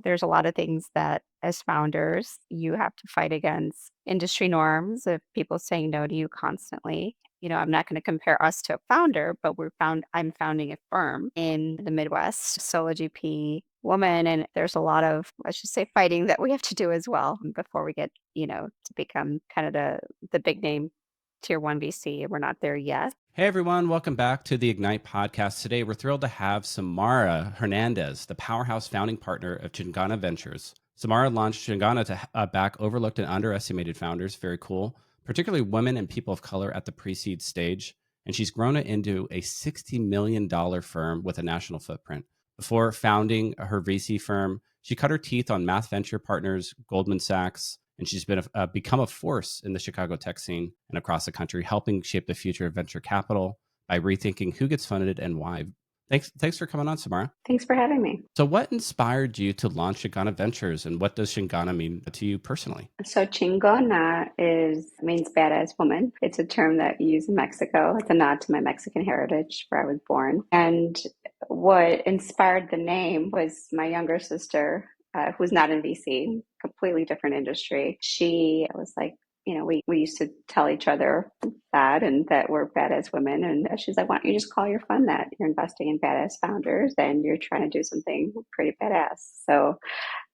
there's a lot of things that as founders, you have to fight against industry norms of people saying no to you constantly. I'm not going to compare us to a founder, but I'm founding a firm in the Midwest, solo GP woman. And there's a lot of, let's just say, fighting that we have to do as well before we get, to become kind of the big name tier one VC. We're not there yet. Hey everyone, welcome back to the Ignite podcast. Today we're thrilled to have Samara Hernandez, the powerhouse founding partner of Chingona Ventures. Samara launched Chingona to back overlooked and underestimated founders, very cool, particularly women and people of color at the pre-seed stage. And she's grown it into a $60 million firm with a national footprint. Before founding her VC firm, she cut her teeth on math venture partners, Goldman Sachs, and she's become a force in the Chicago tech scene and across the country, helping shape the future of venture capital by rethinking who gets funded and why. Thanks for coming on, Samara. Thanks for having me. So what inspired you to launch Chingona Ventures, and what does Chingona mean to you personally? So Chingona means badass woman. It's a term that we use in Mexico. It's a nod to my Mexican heritage, where I was born. And what inspired the name was my younger sister, who's not in VC, completely different industry. She was like, we used to tell each other that and that we're badass women. And she's like, why don't you just call your fund that? You're investing in badass founders and you're trying to do something pretty badass. So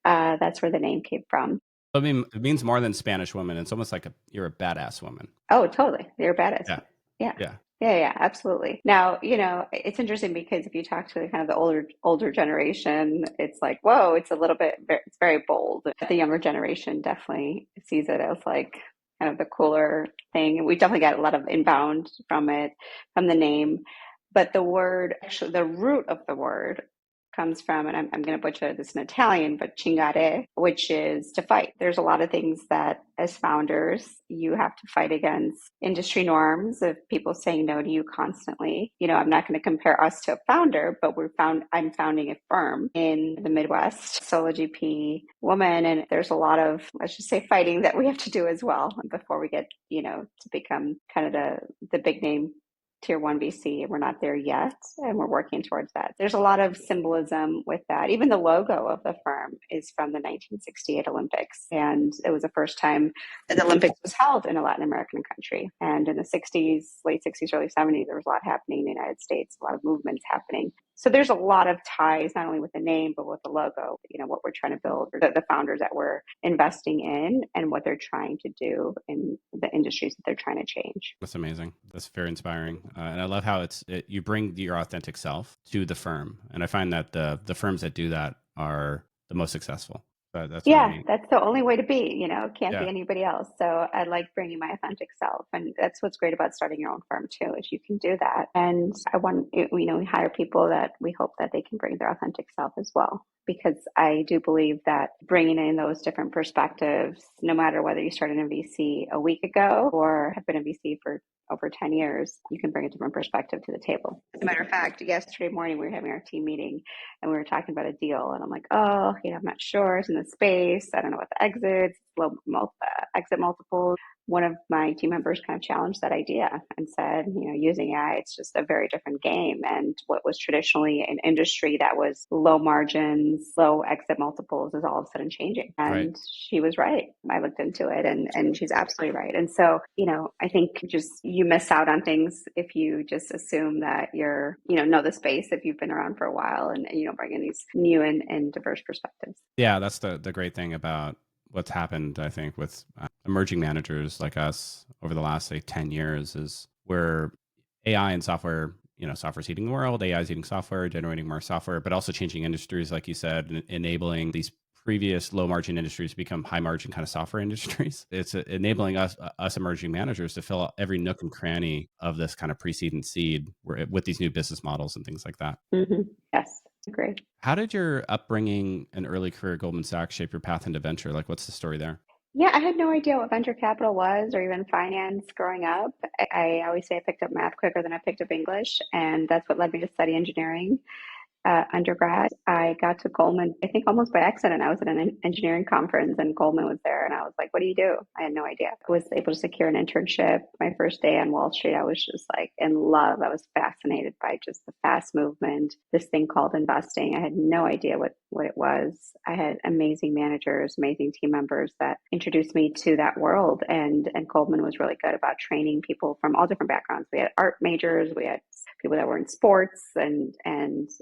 that's where the name came from. I mean, it means more than Spanish woman. It's almost like you're a badass woman. Oh, totally. You're a badass. Yeah. Yeah. Yeah. Yeah, absolutely. Now, it's interesting because if you talk to the kind of the older generation, it's like, whoa, it's it's very bold. The younger generation definitely sees it as like kind of the cooler thing. And we definitely got a lot of inbound from it, from the name. But the word, actually, the root of the word comes from, and I'm going to butcher this in Italian, but chingare, which is to fight. There's a lot of things that as founders, you have to fight against industry norms of people saying no to you constantly. I'm not going to compare us to a founder, but I'm founding a firm in the Midwest, solo GP woman. And there's a lot of, let's just say, fighting that we have to do as well before we get, to become kind of the big name tier one VC. We're not there yet, and we're working towards that. There's a lot of symbolism with that. Even the logo of the firm is from the 1968 Olympics, and it was the first time that the Olympics was held in a Latin American country. And in the 60s, late 60s, early 70s, there was a lot happening in the United States, a lot of movements happening. So there's a lot of ties, not only with the name, but with the logo, what we're trying to build, the founders that we're investing in and what they're trying to do in the industries that they're trying to change. That's amazing. That's very inspiring. And I love how you bring your authentic self to the firm. And I find that the firms that do that are the most successful. That's That's the only way to be, can't be Yeah. anybody else. So I like bringing my authentic self. And that's what's great about starting your own firm too, is you can do that. And we hire people that we hope that they can bring their authentic self as well. Because I do believe that bringing in those different perspectives, no matter whether you started in VC a week ago or have been in VC for over 10 years, you can bring a different perspective to the table. As a matter of fact, yesterday morning we were having our team meeting and we were talking about a deal, and I'm like, oh, I'm not sure. It's in the space. I don't know what the exits, exit multiples. One of my team members kind of challenged that idea and said, using AI, it's just a very different game. And what was traditionally an industry that was low margins, low exit multiples is all of a sudden changing. And Right. she was right. I looked into it and she's absolutely right. And so, I think just you miss out on things if you just assume that you're, know the space if you've been around for a while and you don't bring in these new and diverse perspectives. Yeah, that's the great thing about what's happened, I think, with emerging managers like us over the last, say, 10 years is where AI and software, software's eating the world, AI is eating software, generating more software, but also changing industries, like you said, enabling these previous low margin industries to become high margin kind of software industries. It's enabling us emerging managers to fill out every nook and cranny of this kind of pre-seed and seed with these new business models and things like that. Mm-hmm. Yes. Great. How did your upbringing and early career at Goldman Sachs shape your path into venture? Like, what's the story there? Yeah, I had no idea what venture capital was or even finance growing up. I always say I picked up math quicker than I picked up English, and that's what led me to study engineering. undergrad, I got to Goldman, I think almost by accident. I was at an engineering conference and Goldman was there. And I was like, what do you do? I had no idea. I was able to secure an internship. My first day on Wall Street, I was just like in love. I was fascinated by just the fast movement, this thing called investing. I had no idea what it was. I had amazing managers, amazing team members that introduced me to that world. And Goldman was really good about training people from all different backgrounds. We had art majors, we had people that were in sports, and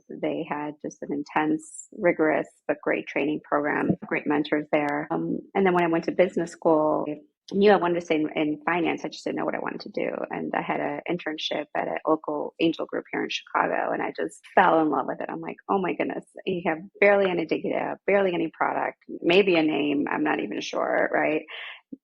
they had just an intense, rigorous, but great training program, great mentors there. And then when I went to business school, I knew I wanted to stay in finance. I just didn't know what I wanted to do. And I had an internship at a local angel group here in Chicago, and I just fell in love with it. I'm like, oh my goodness, you have barely any data, barely any product, maybe a name, I'm not even sure, right?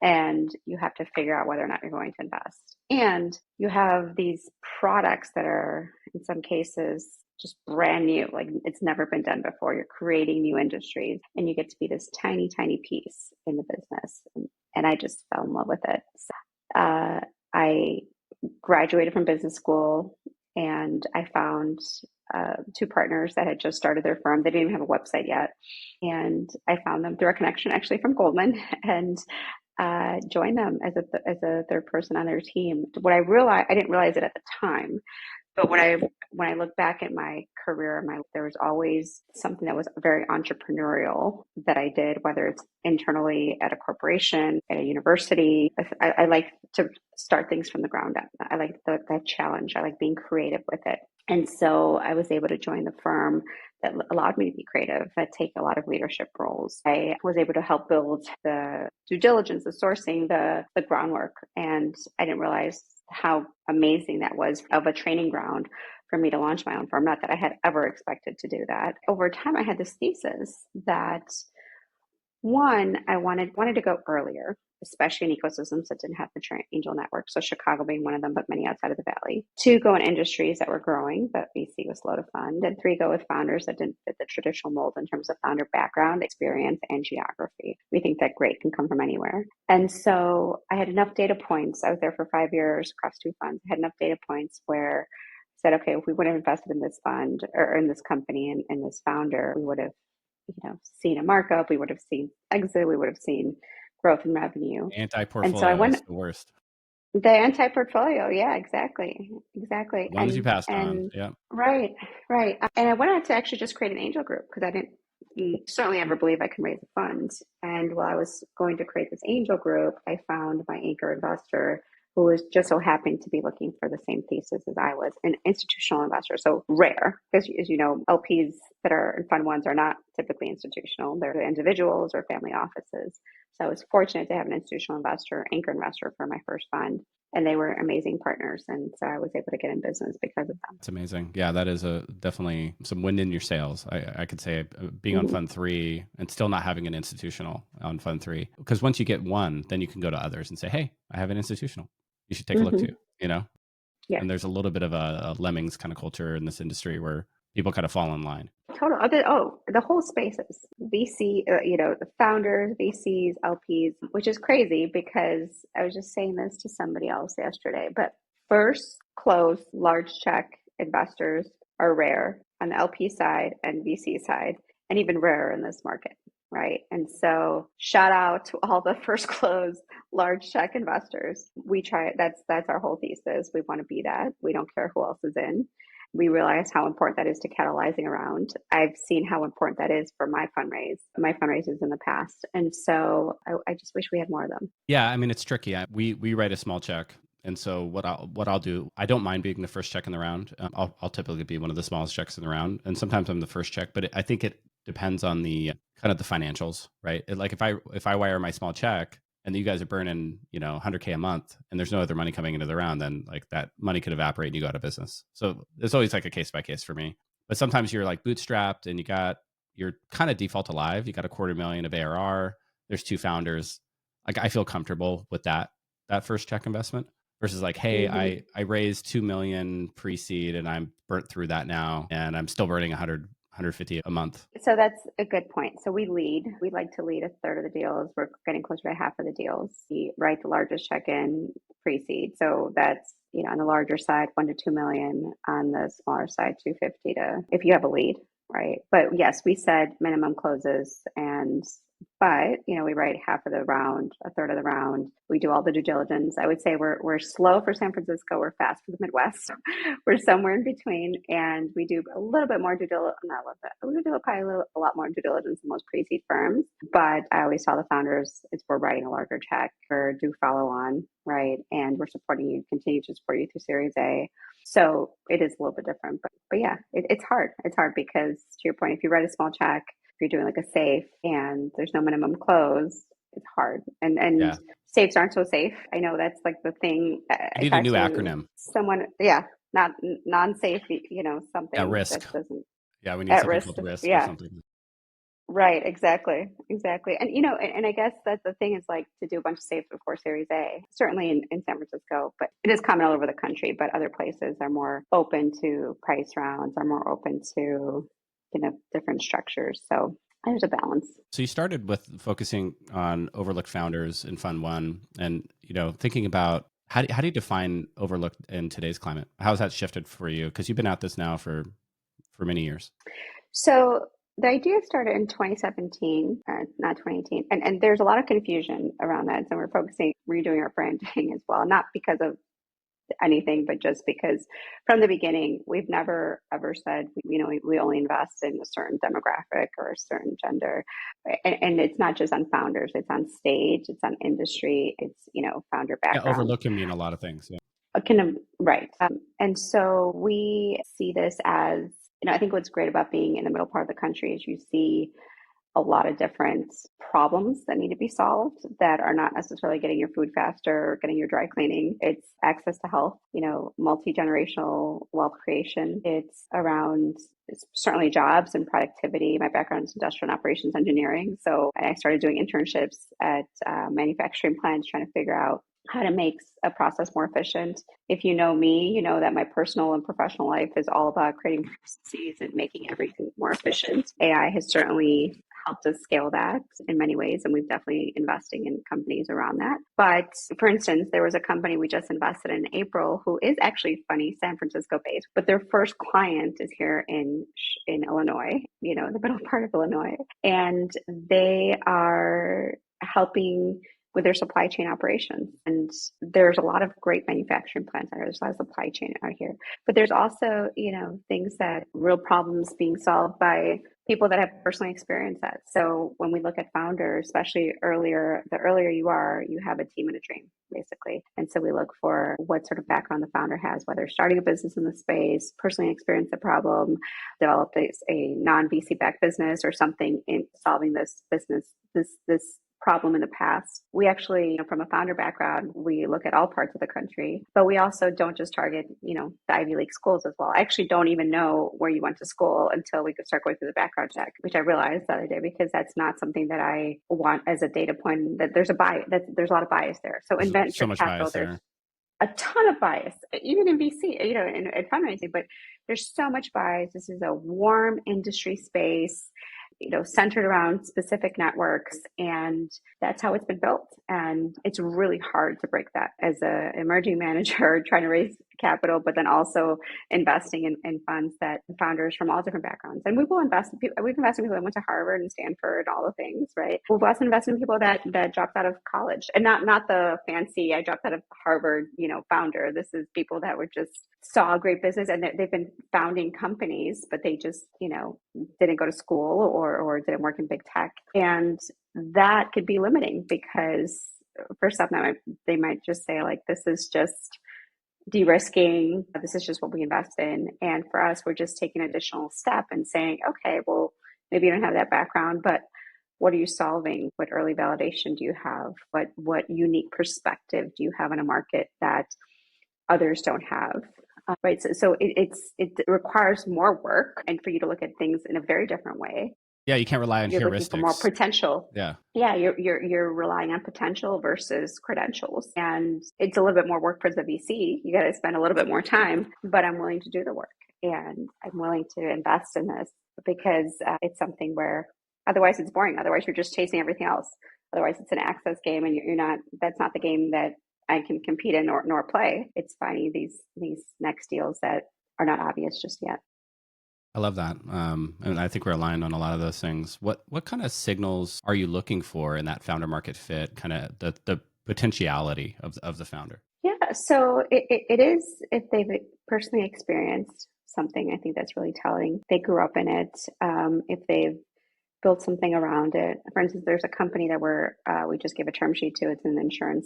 And you have to figure out whether or not you're going to invest. And you have these products that are, in some cases, just brand new, like it's never been done before. You're creating new industries and you get to be this tiny, tiny piece in the business. And I just fell in love with it. So, I graduated from business school and I found two partners that had just started their firm. They didn't even have a website yet. And I found them through a connection actually from Goldman and joined them as a third person on their team. What I realized, I didn't realize it at the time, but when I look back at my career, there was always something that was very entrepreneurial that I did, whether it's internally at a corporation, at a university. I like to start things from the ground up. I like that challenge. I like being creative with it. And so I was able to join the firm that allowed me to be creative, that take a lot of leadership roles. I was able to help build the due diligence, the sourcing, the groundwork. And I didn't realize how amazing that was of a training ground for me to launch my own firm. Not that I had ever expected to do that. Over time, I had this thesis that one, I wanted to go earlier, especially in ecosystems that didn't have the angel network. So Chicago being one of them, but many outside of the Valley. Two, go in industries that were growing, but VC was slow to fund. And three, go with founders that didn't fit the traditional mold in terms of founder background, experience, and geography. We think that great can come from anywhere. And so I had enough data points. I was there for 5 years across two funds. I had enough data points where I said, okay, if we would have invested in this fund or in this company and in this founder, we would have seen a markup, we would have seen exit, we would have seen growth in revenue. And so I Anti-portfolio is went the worst. the anti-portfolio. Yeah, exactly. The ones you passed on. And Yeah. right. And I went on to actually just create an angel group because I didn't certainly ever believe I can raise a fund. And while I was going to create this angel group, I found my anchor investor who was just so happened to be looking for the same thesis as I was, an institutional investor. So rare, because as you know, LPs that are in fund ones are not typically institutional. They're individuals or family offices. So I was fortunate to have an institutional investor, anchor investor for my first fund. And they were amazing partners. And so I was able to get in business because of them. It's amazing. Yeah, that is definitely some wind in your sails. I could say being on fund 3 and still not having an institutional on fund 3. Because once you get one, then you can go to others and say, hey, I have an institutional. You should take a look too, Yeah. And there's a little bit of a lemmings kind of culture in this industry where people kind of fall in line. Total. The whole spaces, VC, the founders, VCs, LPs, which is crazy because I was just saying this to somebody else yesterday. But first close large check investors are rare on the LP side and VC side, and even rarer in this market, right? And so shout out to all the first close large check investors. We try. That's our whole thesis. We want to be that. We don't care who else is in. We realize how important that is to catalyzing around. I've seen how important that is for my fundraisers in the past. And so I just wish we had more of them. Yeah, I mean, it's tricky. We write a small check. And so what I'll do, I don't mind being the first check in the round. I'll typically be one of the smallest checks in the round. And sometimes I'm the first check, but I think it depends on the kind of the financials, right? Like if I wire my small check, and you guys are burning, $100K a month and there's no other money coming into the round, then like that money could evaporate and you go out of business. So it's always like a case by case for me. But sometimes you're like bootstrapped and you're kind of default alive. You got $250,000 of ARR. There's two founders. Like I feel comfortable with that first check investment versus like, hey, I raised 2 million pre-seed and I'm burnt through that now and I'm still burning 150 a month. So that's a good point. So we like to lead a third of the deals. We're getting closer to half of the deals. We write the largest check in pre-seed. So that's, on the larger side, 1 to 2 million, on the smaller side, 250 to, if you have a lead, right? But yes, we said minimum closes but we write half of the round, a third of the round. We do all the due diligence. I would say we're slow for San Francisco. We're fast for the Midwest. We're somewhere in between, and we do a little bit more due diligence. Not a little bit. We do probably a lot more due diligence than most pre-seed firms. But I always tell the founders, we're writing a larger check or do follow on, right? And we're supporting you, continue to support you through Series A. So it is a little bit different, but yeah, it's hard. It's hard because, to your point, if you write a small check, if you're doing like a safe and there's no minimum close, it's hard. And safes aren't so safe. I know that's like the thing. You I need a talked new to acronym. someone, not non-safe, At something risk. that doesn't Yeah, we need at something risk. called risk or Yeah. something. Right, exactly. And I guess that the thing is like to do a bunch of safes before Series A, certainly in San Francisco, but it is common all over the country, but other places are more open to price rounds, are more open to, different structures. So there's a balance. So you started with focusing on overlooked founders in Fund One and, thinking about how do you define overlooked in today's climate? How has that shifted for you? Because you've been at this now for many years. So the idea started in 2017, not 2018, and there's a lot of confusion around that. So we're redoing our branding as well, not because of anything, but just because from the beginning, we've never ever said, we only invest in a certain demographic or a certain gender. And it's not just on founders, it's on stage, it's on industry, it's, founder Yeah, background. overlook can mean a lot of things. Yeah. Right. And so we see this as, I think what's great about being in the middle part of the country is you see a lot of different problems that need to be solved that are not necessarily getting your food faster or getting your dry cleaning. It's access to health, multi-generational wealth creation. It's around certainly jobs and productivity. My background is industrial and operations engineering. So I started doing internships at manufacturing plants trying to figure out how to make a process more efficient. If you know me, you know that my personal and professional life is all about creating efficiencies and making everything more efficient. AI has certainly helped us scale that in many ways, and we've definitely investing in companies around that. But for instance, there was a company we just invested in April who is actually funny, San Francisco based, but their first client is here in Illinois, the middle part of Illinois, and they are helping with their supply chain operations. And there's a lot of great manufacturing plants out here. There's a lot of supply chain out here. But there's also, things that real problems being solved by people that have personally experienced that. So when we look at founders, especially the earlier you are, you have a team and a dream, basically. And so we look for what sort of background the founder has, whether starting a business in the space, personally experienced a problem, developed a non-VC backed business or something in solving this business, this problem in the past. We actually, from a founder background, we look at all parts of the country, but we also don't just target, the Ivy League schools as well. I actually don't even know where you went to school until we could start going through the background check, which I realized the other day because that's not something that I want as a data point. That there's there's a lot of bias there. So in venture So much capital, bias there's there. a ton of bias, even in VC, in fundraising, but there's so much bias. This is a warm industry space, centered around specific networks. And that's how it's been built. And it's really hard to break that as an emerging manager trying to raise capital, but then also investing in funds that founders from all different backgrounds. And we will invest in people, we've invested in people that went to Harvard and Stanford and all the things, right? We've also invested in people that dropped out of college, and not the fancy, I dropped out of Harvard, founder. This is people that were just saw a great business and they've been founding companies, but they just, didn't go to school or didn't work in big tech. And that could be limiting because first off, they might just say like, this is just de-risking. This is just what we invest in. And for us, we're just taking an additional step and saying, okay, well, maybe you don't have that background, but what are you solving? What early validation do you have? What unique perspective do you have in a market that others don't have? Right. So it requires more work and for you to look at things in a very different way. Yeah, you can't rely on You're looking for more heuristics. potential. Yeah. Yeah, you're relying on potential versus credentials. And it's a little bit more work for the VC. You got to spend a little bit more time, but I'm willing to do the work and I'm willing to invest in this because it's something where otherwise it's boring. Otherwise you're just chasing everything else. Otherwise it's an access game and that's not the game that I can compete in nor play. It's finding these next deals that are not obvious just yet. I love that. And I think we're aligned on a lot of those things. What kind of signals are you looking for in that founder market fit, kind of the potentiality of the founder? Yeah, so it is if they've personally experienced something, I think that's really telling. They grew up in it. If they've built something around it. For instance, there's a company that we just gave a term sheet to. It's in the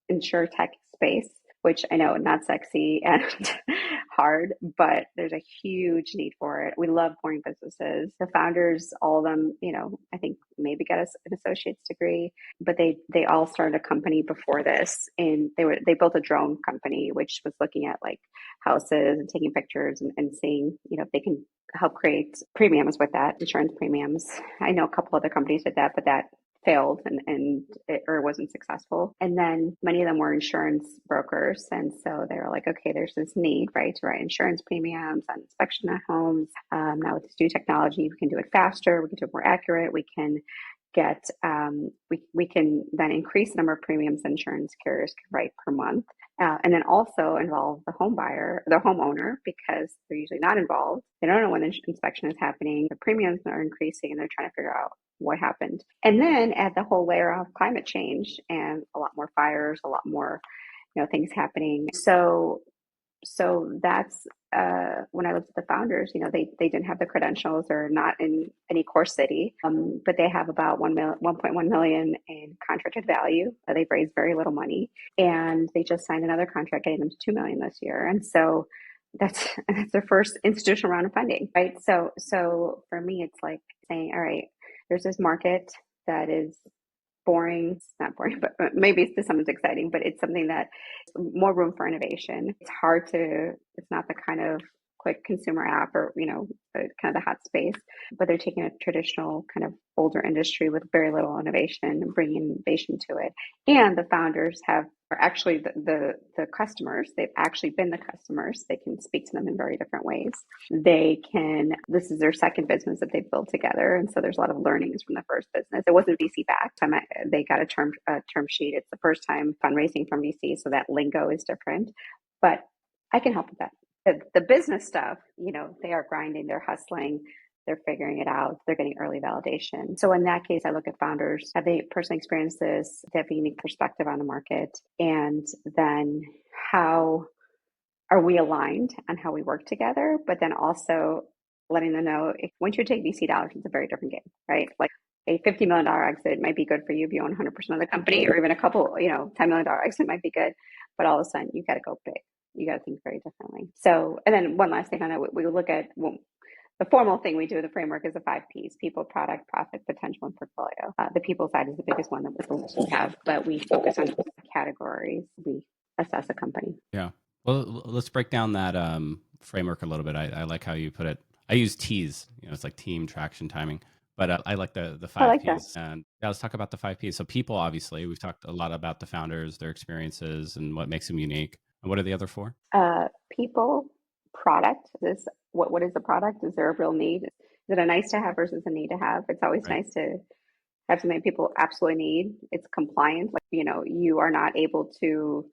insure tech space, which I know not sexy and hard, but there's a huge need for it. We love pouring businesses. The founders, all of them, I think maybe got us an associate's degree, but they all started a company before this, and they built a drone company which was looking at like houses and taking pictures and seeing if they can help create premiums with that, insurance premiums. I know a couple other companies did that, but that failed or wasn't successful. And then many of them were insurance brokers. And so they were like, okay, there's this need, right, to write insurance premiums on inspection of homes. Now with this new technology, we can do it faster, we can do it more accurate, we can get we can then increase the number of premiums insurance carriers can write per month, and then also involve the homeowner, because they're usually not involved. They don't know when the inspection is happening. The premiums are increasing, and they're trying to figure out what happened. And then add the whole layer of climate change and a lot more fires, a lot more things happening. So that's when I looked at the founders, they didn't have the credentials or not in any core city, but they have about 1.1 million in contracted value. They've raised very little money, and they just signed another contract getting them to 2 million this year. And so that's their first institutional round of funding, right? So for me, it's like saying, all right, there's this market that is boring. It's not boring, but maybe to some it's exciting, but it's something that more room for innovation. It's not the kind of quick consumer app or, kind of the hot space, but they're taking a traditional kind of older industry with very little innovation and bringing innovation to it. And the founders are actually the customers. They've actually been the customers. They can speak to them in very different ways. This is their second business that they've built together. And so there's a lot of learnings from the first business. It wasn't VC backed. They got a term sheet. It's the first time fundraising from VC. So that lingo is different, but I can help with that. The business stuff, they are grinding, they're hustling, they're figuring it out, they're getting early validation. So in that case, I look at founders. Have they personally experienced this? They have a unique perspective on the market. And then how are we aligned on how we work together? But then also letting them know, once you take VC dollars, it's a very different game, right? Like a $50 million exit might be good for you if you own 100% of the company, or even a couple, $10 million exit might be good. But all of a sudden, you got to go big. You got to think very differently. So, and then one last thing on that, we look at the formal thing we do in the framework is the 5 Ps: people, product, profit, potential, and portfolio. The people side is the biggest one that we have, but we focus on categories. We assess a company. Yeah. Well, let's break down that framework a little bit. I like how you put it. I use T's. It's like team, traction, timing. But I like the 5 like Ps. that. And yeah, let's talk about the 5 Ps. So people, obviously, we've talked a lot about the founders, their experiences, and what makes them unique. And what are the other 4? People, product. What is the product? Is there a real need? Is it a nice to have versus a need to have? It's always Right. nice to have something people absolutely need. It's compliant. Like, you are not able to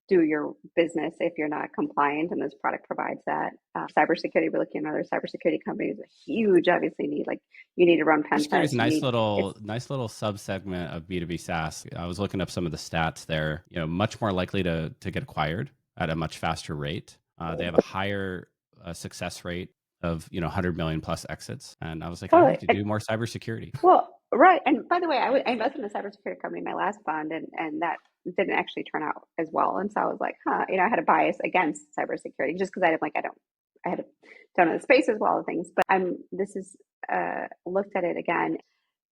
do your business if you're not compliant, and this product provides that. Cybersecurity, we're looking at other cybersecurity companies, a huge, obviously, need. Like, you need to run pen Security is tests. a nice little subsegment of B2B SaaS. I was looking up some of the stats there. Much more likely to get acquired at a much faster rate. They have a higher success rate of 100 million plus exits. And I was like, I Totally. need to do more cybersecurity. Well, right. And by the way, I invested in a cybersecurity company in my last fund, and that didn't actually turn out as well. And so I was like, I had a bias against cybersecurity just because I don't know the space as well as things. But this is looked at it again.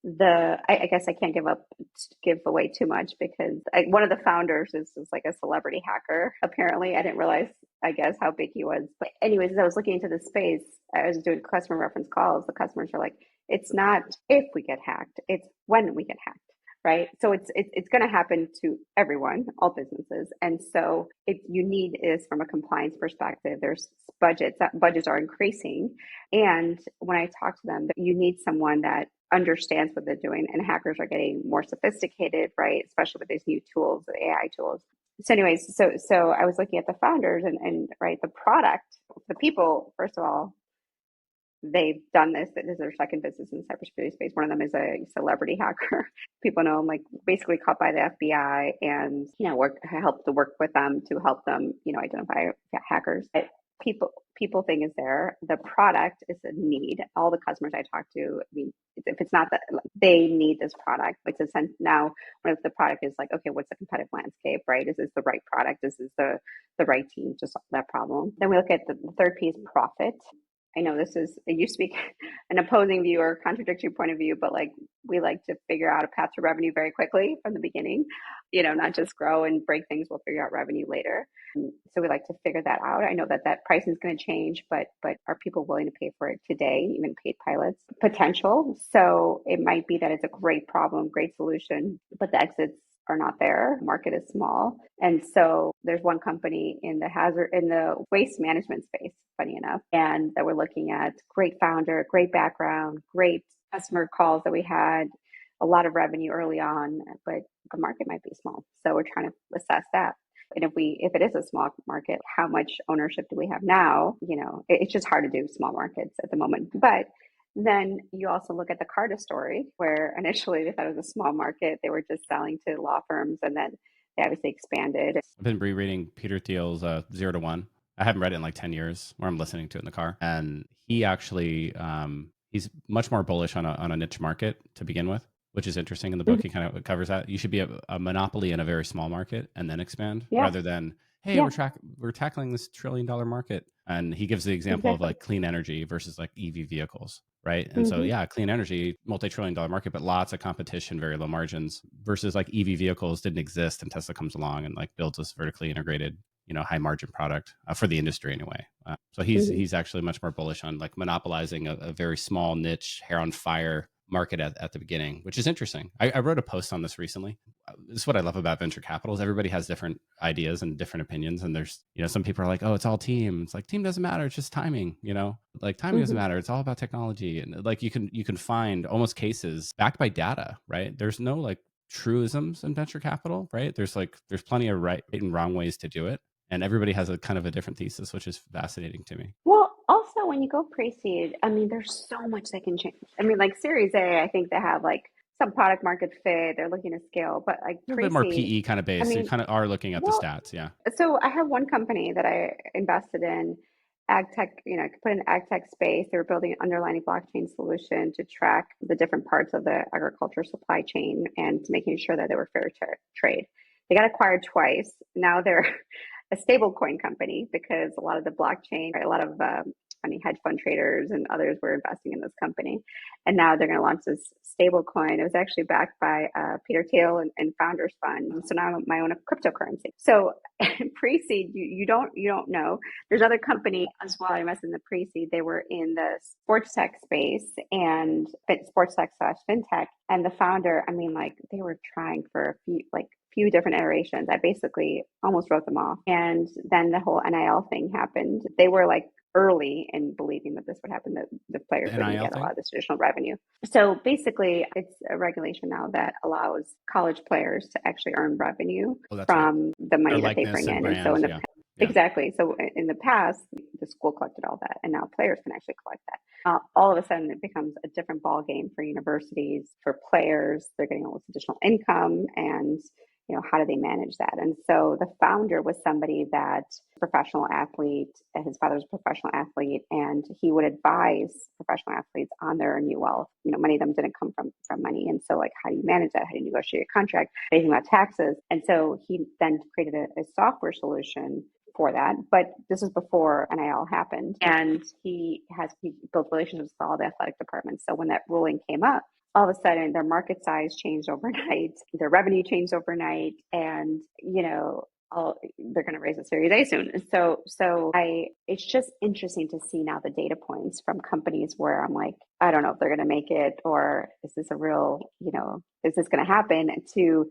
I guess I can't give away too much because one of the founders is like a celebrity hacker. Apparently, I didn't realize, I guess, how big he was. But anyways, as I was looking into the space, I was doing customer reference calls. The customers are like, it's not if we get hacked, it's when we get hacked, right? So it's going to happen to everyone, all businesses, and so you need is from a compliance perspective. There's budgets are increasing, and when I talk to them, you need someone that understands what they're doing, and hackers are getting more sophisticated, right? Especially with these new tools, the AI tools. So anyways, so I was looking at the founders and right, the product, the people, first of all, they've done this. This is their second business in the cybersecurity space. One of them is a celebrity hacker. People know him, like basically caught by the FBI, and helped to work with them to help them identify hackers. People thing is there. The product is a need. All the customers I talk to, I mean, if it's not that they need this product, it's a sense now. When the product is like, okay, what's the competitive landscape, right? Is this the right product? Is this the right team to solve that problem? Then we look at the third piece, profit. I know it used to be an opposing view or contradictory point of view, but like we like to figure out a path to revenue very quickly from the beginning, not just grow and break things. We'll figure out revenue later. So we like to figure that out. I know that pricing is going to change, but are people willing to pay for it today, even paid pilots? Potential. So it might be that it's a great problem, great solution, but the exits are not there. Market is small. And so there's one company in the waste management space, funny enough, and that we're looking at. Great founder, great background, great customer calls that we had, a lot of revenue early on, but the market might be small. So we're trying to assess that. And if it is a small market, how much ownership do we have now? It's just hard to do small markets at the moment. But then you also look at the Carta story, where initially they thought it was a small market. They were just selling to law firms, and then they obviously expanded. I've been rereading Peter Thiel's 0 to 1. I haven't read it in like 10 years, or I'm listening to it in the car. And he actually, he's much more bullish on a niche market to begin with, which is interesting in the book. He kind of covers that. You should be a monopoly in a very small market and then expand, rather than, hey, we're tackling this $1 trillion market. And he gives the example of like clean energy versus like EV vehicles, right? And so, clean energy, multi-trillion-dollar market, but lots of competition, very low margins, versus like EV vehicles didn't exist, and Tesla comes along and like builds this vertically integrated, high margin product for the industry anyway. So he's actually much more bullish on like monopolizing a very small niche, hair on fire market at the beginning, which is interesting. I wrote a post on this recently. This is what I love about venture capital is everybody has different ideas and different opinions. And there's, some people are like, oh, it's all team. It's like, team doesn't matter. It's just timing, like timing doesn't matter. It's all about technology. And like, you can find almost cases backed by data, right? There's no like truisms in venture capital, right? There's plenty of right and wrong ways to do it. And everybody has a kind of a different thesis, which is fascinating to me. Well, also when you go pre-seed, I mean, there's so much that can change. I mean, like Series A, I think they have like some product market fit. They're looking to scale, but like a bit more PE kind of based. I mean, you kind of are looking at the stats. Yeah. So I have one company that I invested in, AgTech, put in the AgTech space. They were building an underlying blockchain solution to track the different parts of the agriculture supply chain and making sure that they were fair trade. They got acquired twice. Now they're a stablecoin company because a lot of the blockchain, a lot of hedge fund traders and others were investing in this company. And now they're going to launch this stablecoin. It was actually backed by Peter Thiel and Founders Fund. So now I own a cryptocurrency. So pre-seed, you don't know. There's other company as well. I invested in the pre-seed. They were in the sports tech space and sports tech / fintech. And the founder, I mean, like they were trying for a few different iterations. I basically almost wrote them off. And then the whole NIL thing happened. They were like early in believing that this would happen, that the players wouldn't get a lot of this additional revenue. So basically, it's a regulation now that allows college players to actually earn revenue from the money that they bring in. And so exactly. So in the past, the school collected all that, and now players can actually collect that. All of a sudden, it becomes a different ball game for universities, for players. They're getting all this additional income, and how do they manage that? And so the founder was somebody that professional athlete, his father's a professional athlete, and he would advise professional athletes on their new wealth. Many of them didn't come from money. And so like, how do you manage that? How do you negotiate a contract? Anything about taxes? And so he then created a software solution for that. But this is before NIL happened. And he built relationships with all the athletic departments. So when that ruling came up, all of a sudden their market size changed overnight, their revenue changed overnight, and they're going to raise a Series A soon. So it's just interesting to see now the data points from companies where I'm like, I don't know if they're going to make it, or is this a real, is this going to happen, to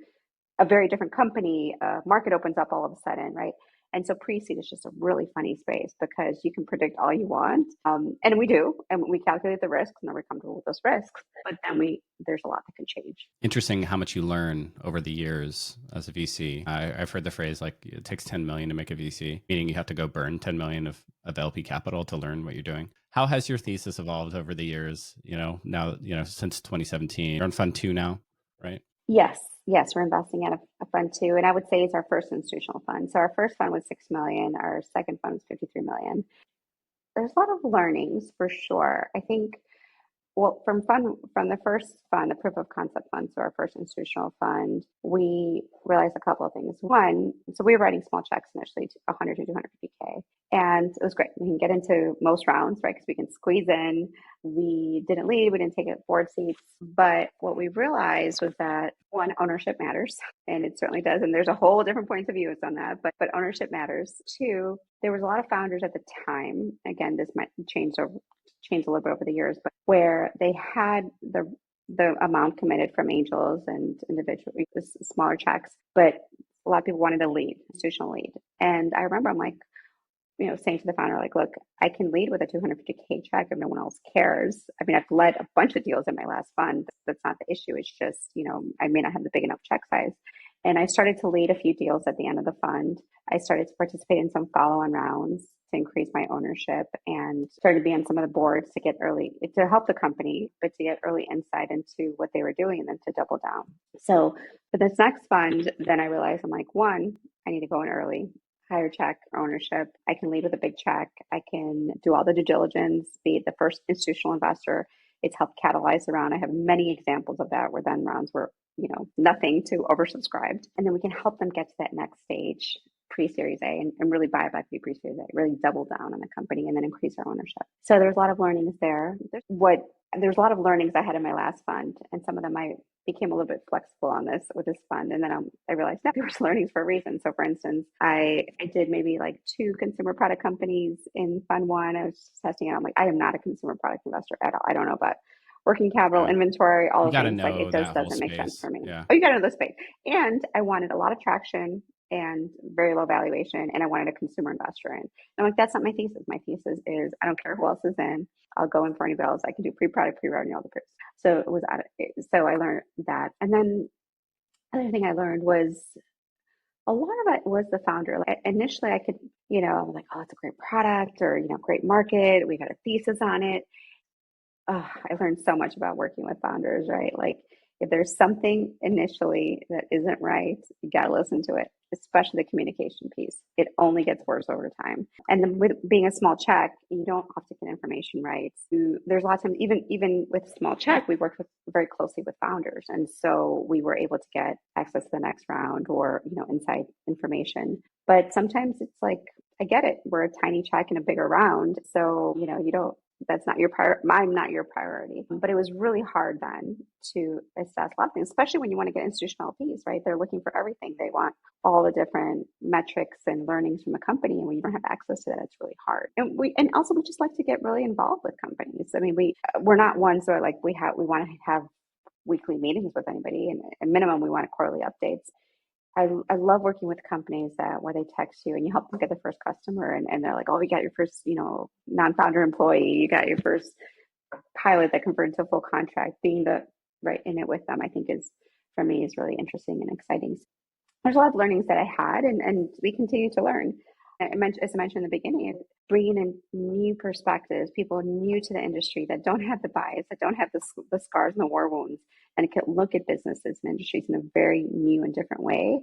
a very different company. Market opens up all of a sudden, right? And so pre-seed is just a really funny space because you can predict all you want. And we do, and we calculate the risks and then we're comfortable with those risks. But then there's a lot that can change. Interesting how much you learn over the years as a VC. I've heard the phrase like it takes 10 million to make a VC, meaning you have to go burn 10 million of LP capital to learn what you're doing. How has your thesis evolved over the years? Now, since 2017, you're on fund 2 now, right? Yes, yes, we're investing in a fund too, and I would say it's our first institutional fund. So our first fund was 6 million, our second fund was 53 million. There's a lot of learnings for sure. I think well, from the first fund, the proof of concept fund, so our first institutional fund, we realized a couple of things. One, so we were writing small checks initially, 100 to 250K, and it was great. We can get into most rounds, right? Because we can squeeze in. We didn't lead, we didn't take board seats, but what we realized was that one, ownership matters, and it certainly does. And there's a whole different points of view on that, but ownership matters. Two, there was a lot of founders at the time. Again, this might change a little bit over the years, but where they had the amount committed from angels and individual smaller checks, but a lot of people wanted to lead, institutional lead. And I remember I'm like, saying to the founder, like, look, I can lead with a 250K check if no one else cares. I mean, I've led a bunch of deals in my last fund. That's not the issue. It's just, I may not have the big enough check size. And I started to lead a few deals at the end of the fund. I started to participate in some follow-on rounds to increase my ownership and started to be on some of the boards to help the company, but to get early insight into what they were doing and then to double down. So for this next fund, then I realized I'm like, one, I need to go in early, higher check ownership. I can lead with a big check. I can do all the due diligence, be the first institutional investor. It's helped catalyze the round. I have many examples of that where then rounds were, nothing to oversubscribed. And then we can help them get to that next stage, pre-series A, and really buy back the pre-series A, really double down on the company and then increase our ownership. So there's a lot of learnings there. There's a lot of learnings I had in my last fund, and some of them I became a little bit flexible on with this fund. And then I realized that there was learnings for a reason. So for instance, I did maybe like 2 consumer product companies in fund 1. I was testing it. I'm like, I am not a consumer product investor at all. I don't know about working capital, inventory, all the things. Like it just doesn't make sense for me. Yeah. Oh, you got to know the space. And I wanted a lot of traction and very low valuation, and I wanted a consumer investor in. And I'm like, that's not my thesis. My thesis is I don't care who else is in. I'll go in for any bills. I can do pre-product, pre-revenue, all the proofs. So so I learned that. And then other thing I learned was a lot of it was the founder. Like initially I could, I'm like, oh, it's a great product or, great market. We got a thesis on it. Oh, I learned so much about working with founders, right? Like if there's something initially that isn't right, you got to listen to it, especially the communication piece. It only gets worse over time. And then with being a small check, you don't often get information right. There's a lot of times, even with small check, we worked very closely with founders. And so we were able to get access to the next round or, inside information. But sometimes it's like, I get it. We're a tiny check in a bigger round. So, that's not your I'm not your priority. But it was really hard then to assess a lot of things, especially when you want to get institutional LPs, right? They're looking for everything. They want all the different metrics and learnings from a company. And when you don't have access to that, it's really hard. And also we just like to get really involved with companies. I mean, we're not ones that are like, we want to have weekly meetings with anybody. And at minimum, we want quarterly updates. I love working with companies where they text you and you help them get the first customer and they're like, oh, you got your first, non-founder employee, you got your first pilot that converted to a full contract. Being right in it with them, I think for me is really interesting and exciting. There's a lot of learnings that I had and we continue to learn. As I mentioned in the beginning, bringing in new perspectives, people new to the industry that don't have the bias, that don't have the scars and the war wounds, and can look at businesses and industries in a very new and different way.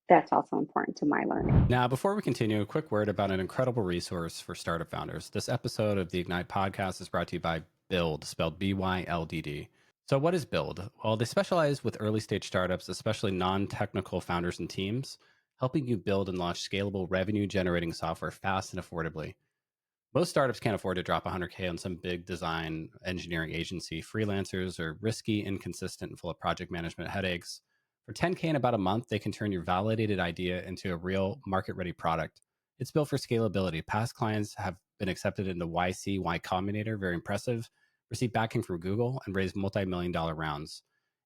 That's also important to my learning. Now, before we continue, a quick word about an incredible resource for startup founders. This episode of the Ignite podcast is brought to you by Build, spelled BYLDD. So what is Build? Well, they specialize with early stage startups, especially non-technical founders and teams, helping you build and launch scalable revenue generating software fast and affordably. Most startups can't afford to drop 100K on some big design engineering agency. Freelancers are risky, inconsistent, and full of project management headaches. For 10K in about a month, they can turn your validated idea into a real market-ready product. It's built for scalability. Past clients have been accepted into YC, Y Combinator, very impressive, received backing from Google, and raised multi-million-dollar rounds.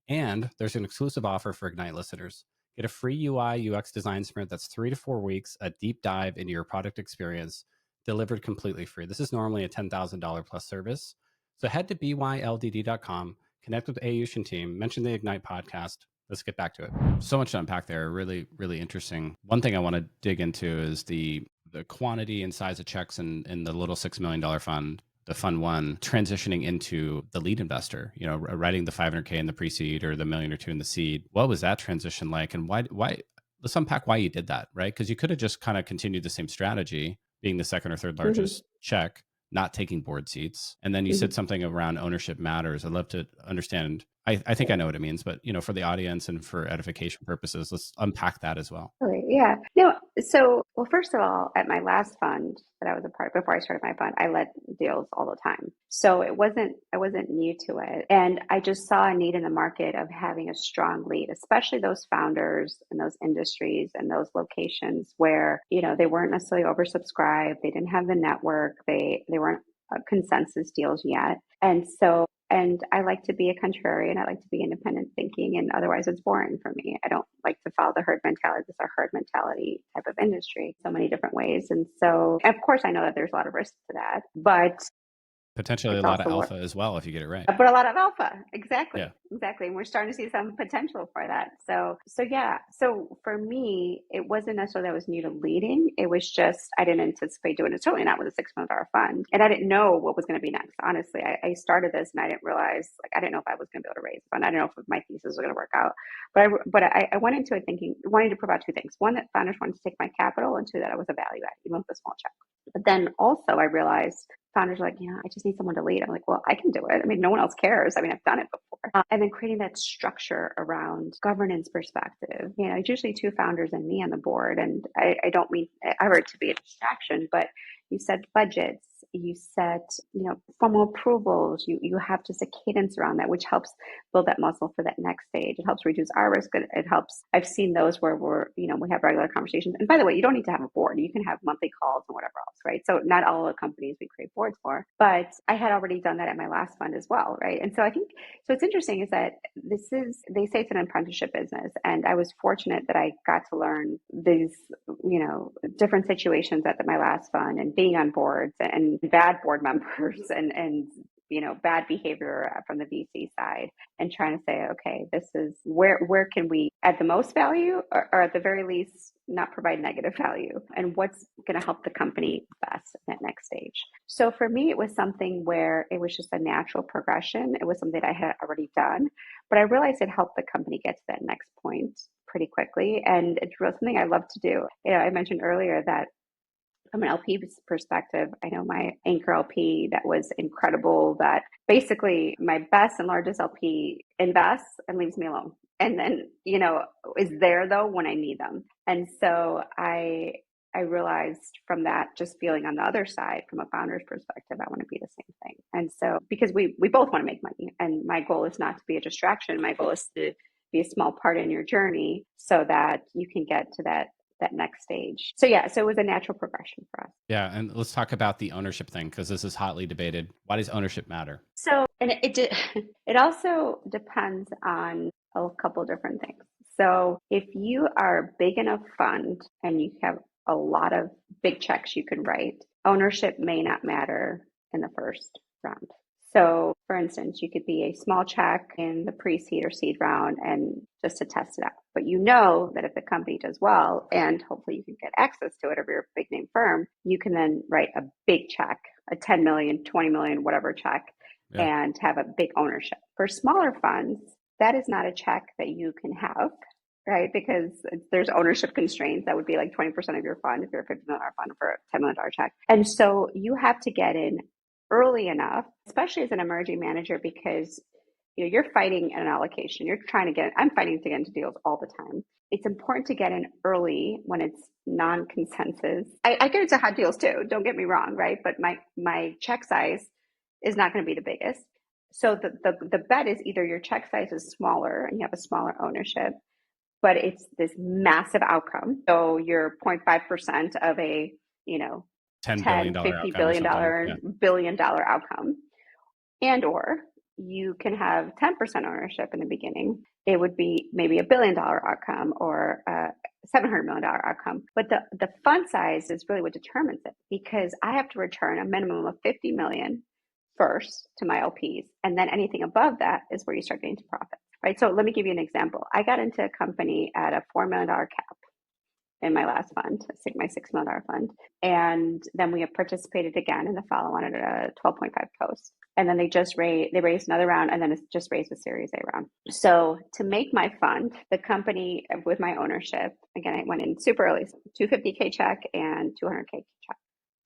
And there's an exclusive offer for Ignite listeners. Get a free UI UX design sprint that's 3 to 4 weeks, a deep dive into your product experience, delivered completely free. This is normally a $10,000 plus service. So head to byldd.com, connect with the Ayush team, mention the Ignite podcast. Let's get back to it. So much to unpack there. Really, really interesting. One thing I want to dig into is the quantity and size of checks in the little $6 million fund, the fund one, transitioning into the lead investor, writing the 500K in the pre-seed or the million or two in the seed. What was that transition like? And why, let's unpack why you did that, right? Because you could have just kind of continued the same strategy, being the second or third largest check, not taking board seats. And then you said something around ownership matters. I'd love to understand. I think I know what it means, but for the audience and for edification purposes, let's unpack that as well. Yeah. No. So, well, first of all, at my last fund that I was a part before I started my fund, I led deals all the time. So I wasn't new to it. And I just saw a need in the market of having a strong lead, especially those founders in those industries and those locations where, they weren't necessarily oversubscribed. They didn't have the network. They weren't consensus deals yet. And I like to be a contrarian. I like to be independent thinking, and otherwise it's boring for me. I don't like to follow the herd mentality. It's a herd mentality type of industry, so many different ways. And so, of course, I know that there's a lot of risk to that, but potentially a lot of alpha as well if you get it right. But a lot of alpha, exactly. And we're starting to see some potential for that. So yeah. So for me, it wasn't necessarily that I was new to leading. It was just I didn't anticipate doing it. Certainly not with a $6 million fund, and I didn't know what was going to be next. Honestly, I started this and I didn't realize, I didn't know if I was going to be able to raise a fund. I didn't know if my thesis was going to work out. But I went into it thinking, wanting to provide two things: one, that founders wanted to take my capital, and two, that I was a value add, even with a small check. But then also I realized founders are like, I just need someone to lead. I'm like, well, I can do it. I mean, no one else cares. I mean, I've done it before. And then creating that structure around governance perspective. It's usually two founders and me on the board. And I don't mean ever to be a distraction, but you set budgets, you set, formal approvals, you have just a cadence around that, which helps build that muscle for that next stage. It helps reduce our risk. It helps. I've seen those where we have regular conversations. And by the way, you don't need to have a board. You can have monthly calls and whatever else, right? So not all the companies we create boards for, but I had already done that at my last fund as well, right? And so I think, so what's interesting is that they say it's an apprenticeship business. And I was fortunate that I got to learn these, different situations at my last fund and being on boards and bad board members and bad behavior from the VC side, and trying to say, okay, this is where can we add the most value, or at the very least not provide negative value, and what's going to help the company best in that next stage. So for me, it was something where it was just a natural progression. It was something that I had already done, but I realized it helped the company get to that next point pretty quickly. And it's really something I love to do. I mentioned earlier that from an LP perspective, I know my anchor LP that was incredible, that basically my best and largest LP invests and leaves me alone. And then, is there though when I need them. And so I realized from that, just feeling on the other side from a founder's perspective, I want to be the same thing. And so, because we both want to make money, and my goal is not to be a distraction. My goal is to be a small part in your journey so that you can get to that next stage. So it was a natural progression for us. Yeah. And let's talk about the ownership thing, because this is hotly debated. Why does ownership matter? So, and it also depends on a couple different things. So if you are a big enough fund and you have a lot of big checks you can write, ownership may not matter in the first round. So for instance, you could be a small check in the pre-seed or seed round and just to test it out. But that if the company does well, and hopefully you can get access to it if you're a big name firm, you can then write a big check, a 10 million, 20 million, whatever check, and have a big ownership. For smaller funds, that is not a check that you can have, right? Because there's ownership constraints. That would be like 20% of your fund if you're a $50 million fund for a $10 million check. And so you have to get in early enough, especially as an emerging manager, because you're fighting an allocation. I'm fighting to get into deals all the time. It's important to get in early when it's non-consensus. I get into hot deals too, don't get me wrong, right? But my check size is not going to be the biggest. So the bet is either your check size is smaller and you have a smaller ownership, but it's this massive outcome. So you're 0.5% of a, $10 billion $50 billion outcome. And or you can have 10% ownership in the beginning. It would be maybe $1 billion outcome or a $700 million outcome. But the fund size is really what determines it, because I have to return a minimum of 50 million first to my LPs. And then anything above that is where you start getting to profit, right? So let me give you an example. I got into a company at a $4 million cap in my last fund, my $6 million fund. And then we have participated again in the follow-on at a 12.5 post. And then they raised another round, and then it's just raised a Series A round. So to make my fund, the company with my ownership, again, I went in super early, 250K check and 200K check.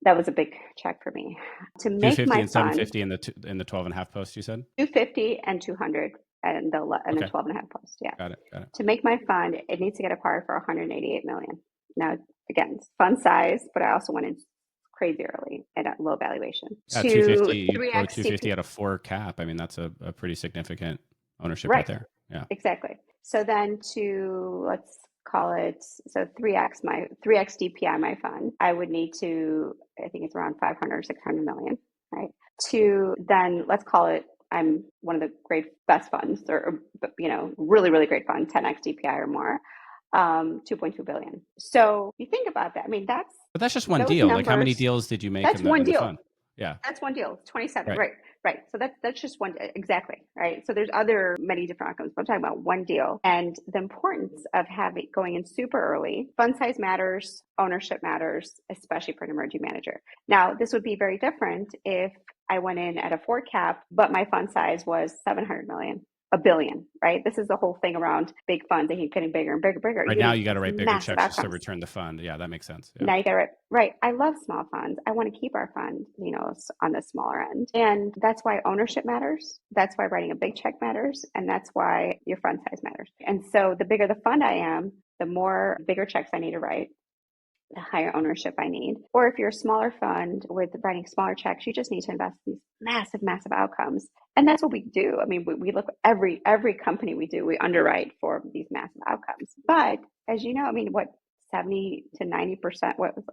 That was a big check for me. To make 250 my and fund, 750 in the 12.5 post, you said? 250 and 200 and the Okay. 12.5 post. Yeah. Got it. To make my fund, it needs to get acquired for 188 million. Now, again, it's fund size, but I also went in crazy early at a low valuation. Yeah, To 250, you go 3x 250 at a 4 cap. I mean, that's a pretty significant ownership right right there. Yeah. Exactly. So then let's call it, so 3x DPI my fund, I would need to, I think it's around 500 or 600 million, right? To then, let's call it, I'm one of the best funds, or really, really great fund, 10x DPI or more, 2.2 billion. So you think about that. I mean, But that's just one those deal. Like, how many numbers, deals did you make that's in one the deal. fund? Yeah. That's one deal. 27. Right. Right. So that's just one. Exactly. Right. So there's many different outcomes, but I'm talking about one deal, and the importance of going in super early. Fund size matters. Ownership matters, especially for an emerging manager. Now, this would be very different if I went in at a 4 cap, but my fund size was 700 million. $1 billion, right? This is the whole thing around big funds. They keep getting bigger and bigger, bigger. Right now, you got to write bigger checks outcomes. just to return the fund. Yeah, that makes sense. Yeah. Now you got to write, right. I love small funds. I want to keep our fund, on the smaller end. And that's why ownership matters. That's why writing a big check matters. And that's why your fund size matters. And so the bigger the fund I am, the more bigger checks I need to write, the higher ownership I need. Or if you're a smaller fund with writing smaller checks, you just need to invest in these massive, massive outcomes. And that's what we do. I mean, we look at every company we do, we underwrite for these massive outcomes. But as you know, I mean, what 70 to 90%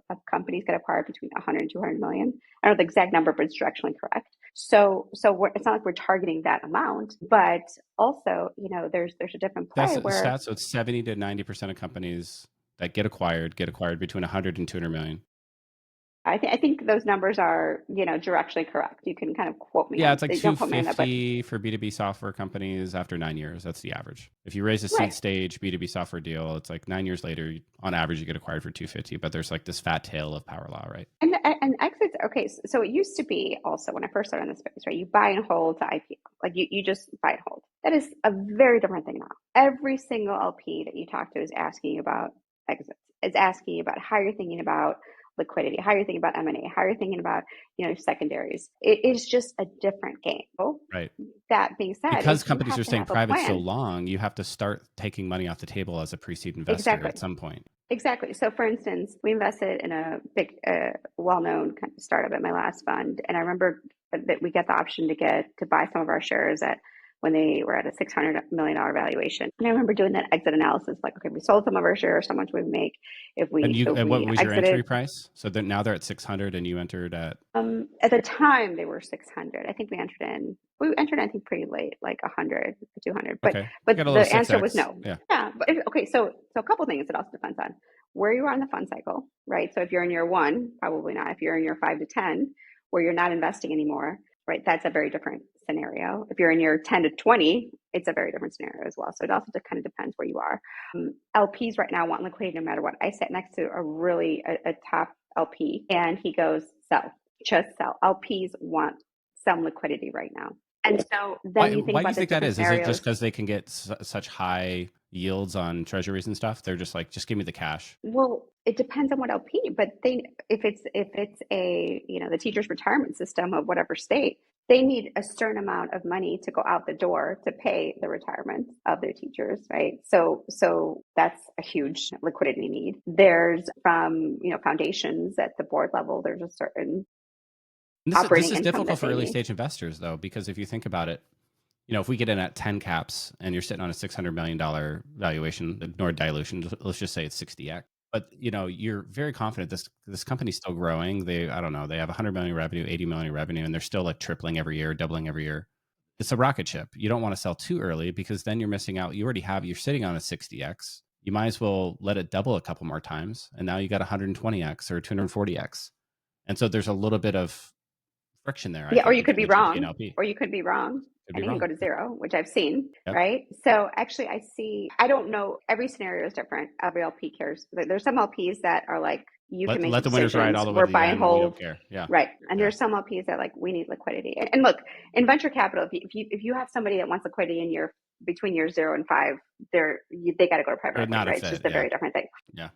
of companies get acquired between 100 and 200 million. I don't know the exact number, but it's directionally correct. So it's not like we're targeting that amount, but also, there's a different play That's where stats. So it's 70 to 90% of companies that get acquired between 100 and 200 million. I think those numbers are, directionally correct. You can kind of quote me. Yeah, it's like don't quote me on that, but 250 for B2B software companies after 9 years. That's the average. If you raise a seed right. stage B2B software deal, it's like 9 years later, on average, you get acquired for 250. But there's like this fat tail of power law, right? And exits. Okay, so it used to be also when I first started in this space, right? You buy and hold to IPO, like you just buy and hold. That is a very different thing now. Every single LP that you talk to is asking about exits. Is asking about how you're thinking about liquidity, how you're thinking about M&A, how you're thinking about secondaries. It is just a different game. Right. That being said, because companies are staying private so plan. long, you have to start taking money off the table as a pre-seed investor at some point. Exactly. So, for instance, we invested in a big, well-known kind of startup at my last fund, and I remember that we got the option to buy some of our shares when they were at a $600 million valuation. And I remember doing that exit analysis, like, okay, we sold some of our shares, how much would we make if we And what was exited. your entry price? So now they're at 600, and you entered at the time they were 600. I think we entered I think pretty late, like 100, 200. But okay. but the answer 6X. was no. Yeah. But okay, so a couple of things it also depends on where you are in the fund cycle, right? So if you're in year 1, probably not. If you're in year 5 to 10, where you're not investing anymore, right? That's a very different scenario. If you're in year 10 to 20, it's a very different scenario as well. So it also kind of depends where you are. LPs right now want liquidity no matter what. I sat next to a top LP, and he goes, sell, just sell. LPs want some liquidity right now. And so then you think why about do you think that is? scenarios. Is it just because they can get such high yields on treasuries and stuff? They're just like, just give me the cash. Well, it depends on what LP, but if it's a the teacher's retirement system of whatever state, they need a certain amount of money to go out the door to pay the retirement of their teachers, right? So that's a huge liquidity need. There's from foundations at the board level. There's a certain This is difficult for early stage investors, though, because if you think about it, if we get in at 10 caps and you're sitting on a $600 million valuation, ignore dilution, let's just say it's 60x. But you're very confident this company's still growing. They have 100 million revenue, 80 million revenue, and they're still like tripling every year, doubling every year. it's a rocket ship. You don't want to sell too early because then you're missing out. You're sitting on a 60x. You might as well let it double a couple more times. And now you got 120x or 240x. And so there's a little bit of friction there, I Yeah, or think, you could be between the GP and wrong, LP. or you could be wrong, Could be and it can wrong. go to zero, which I've seen, Yep. right? So actually, I don't know, every scenario is different. Every LP cares. There's some LPs that are like, you can make Let the winners ride all decisions. the way We're to the buy and end, and we don't hold, care. Yeah. right? And Yeah. there's some LPs that like, we need liquidity. And look, in venture capital, if you have somebody that wants liquidity in between years 0 and 5, they got to go to private They're equity, not a right? It's fit. just a Yeah. very different thing. Yeah.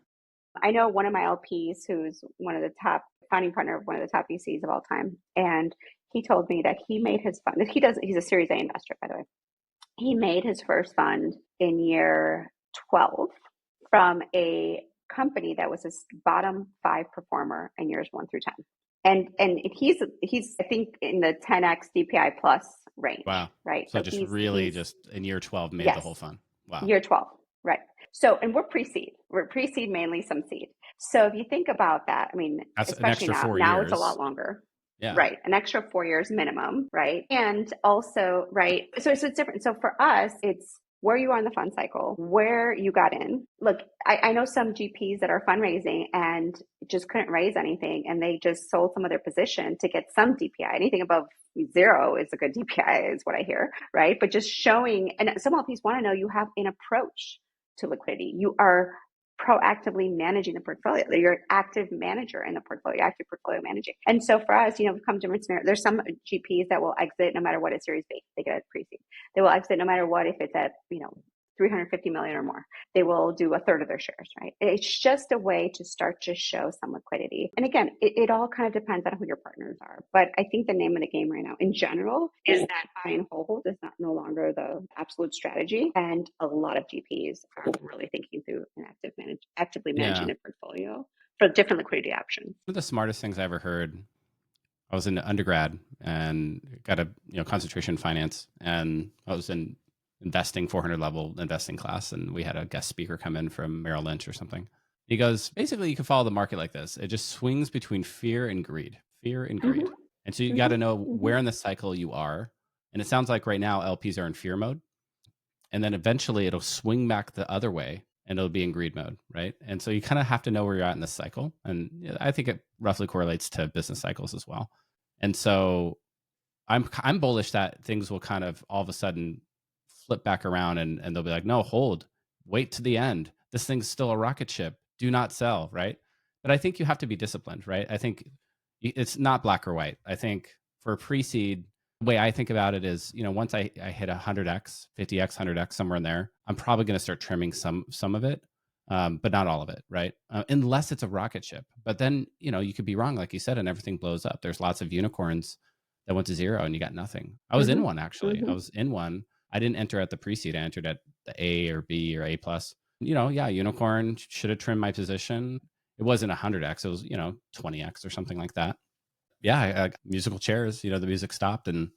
I know one of my LPs who's one of the top founding partner of one of the top VCs of all time. And he told me that he made his fund. He's a Series A investor, by the way. He made his first fund in year 12 from a company that was his bottom 5 performer in years 1 through 10. And he's I think in the 10x DPI plus range, Wow. right? So just really just in year 12 made the yes, whole fund. Wow. year 12, right? So, and we're pre-seed. We're pre-seed, mainly some seed. So if you think about that, I mean, That's an especially extra 4 now it's a years. lot longer. Yeah. Right. An extra 4 years minimum. Right. And also, right. So it's different. So for us, it's where you are in the fund cycle, where you got in. Look, I know some GPs that are fundraising and just couldn't raise anything, and they just sold some of their position to get some DPI. Anything above 0 is a good DPI, is what I hear. Right. But just showing, and some LPs want to know you have an approach to liquidity. You are proactively managing the portfolio. You're an active manager in the portfolio, active portfolio managing. And so for us, we've come different scenarios. There's some GPs that will exit no matter what at Series B. They get a pre-seed. They will exit no matter what if it's at, 350 million or more. They will do a third of their shares, right? It's just a way to start to show some liquidity. And again, it all kind of depends on who your partners are. But I think the name of the game right now in general is that buy and hold is no longer the absolute strategy. And a lot of GPs are really thinking through an actively managing their portfolio for different liquidity options. One of the smartest things I ever heard, I was in undergrad and got a concentration in finance, and I was in investing 400 level investing class, and we had a guest speaker come in from Merrill Lynch or something. He goes, basically, you can follow the market like this. It just swings between fear and greed, fear and greed. Mm-hmm. And so you got to know where in the cycle you are. And it sounds like right now LPs are in fear mode, and then eventually it'll swing back the other way and it'll be in greed mode, right? And so you kind of have to know where you're at in this cycle. And I think it roughly correlates to business cycles as well. And so I'm bullish that things will kind of all of a sudden flip back around, and they'll be like, no, hold, wait to the end. This thing's still a rocket ship. Do not sell, right? But I think you have to be disciplined, right? I think it's not black or white. I think for pre-seed, the way I think about it is, once I hit 100x, 50x, 100x, somewhere in there, I'm probably going to start trimming some of it, but not all of it, right? Unless it's a rocket ship. But then, you could be wrong, like you said, and everything blows up. There's lots of unicorns that went to 0 and you got nothing. I was in one, actually. I was in one. I didn't enter at the pre-seed. I entered at the A or B or A plus. Unicorn, should have trimmed my position. It wasn't 100x. It was, 20x or something like that. Yeah, musical chairs, the music stopped, and,